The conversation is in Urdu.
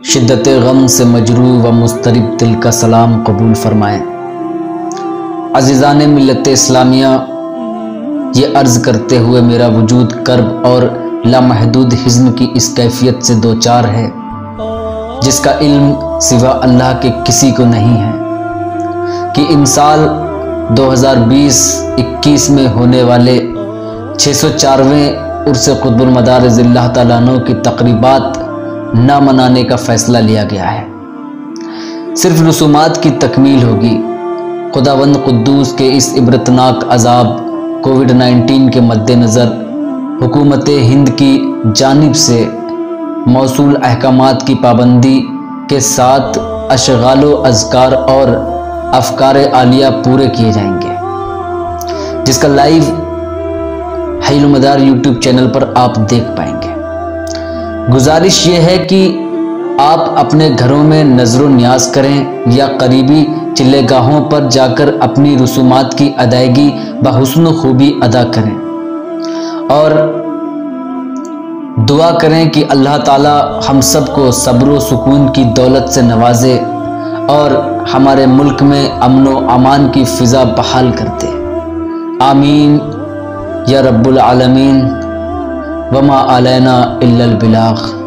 شدت غم سے مجروح و مضطرب دل کا سلام قبول فرمائیں۔ عزیزان ملت اسلامیہ، یہ عرض کرتے ہوئے میرا وجود کرب اور لامحدود حزن کی اس کیفیت سے دوچار ہے جس کا علم سوا اللہ کے کسی کو نہیں ہے کہ امسال 2020-21 میں ہونے والے 604ویں عرس قطب المدارج اللہ تعالیٰ عنہ کی تقریبات نہ منانے کا فیصلہ لیا گیا ہے۔ صرف رسومات کی تکمیل ہوگی۔ خداوند قدوس کے اس عبرتناک عذاب کووڈ-19 کے مد نظر حکومت ہند کی جانب سے موصول احکامات کی پابندی کے ساتھ اشغال و اذکار اور افکار عالیہ پورے کیے جائیں گے، جس کا لائیو حی المدار یوٹیوب چینل پر آپ دیکھ پائیں گے۔ گزارش یہ ہے کہ آپ اپنے گھروں میں نظر و نیاز کریں یا قریبی چلے گاہوں پر جا کر اپنی رسومات کی ادائیگی بحسن و خوبی ادا کریں اور دعا کریں کہ اللہ تعالی ہم سب کو صبر و سکون کی دولت سے نوازے اور ہمارے ملک میں امن و امان کی فضا بحال کر دے۔ آمین یا رب العالمین۔ وما علینا الا البلاغ۔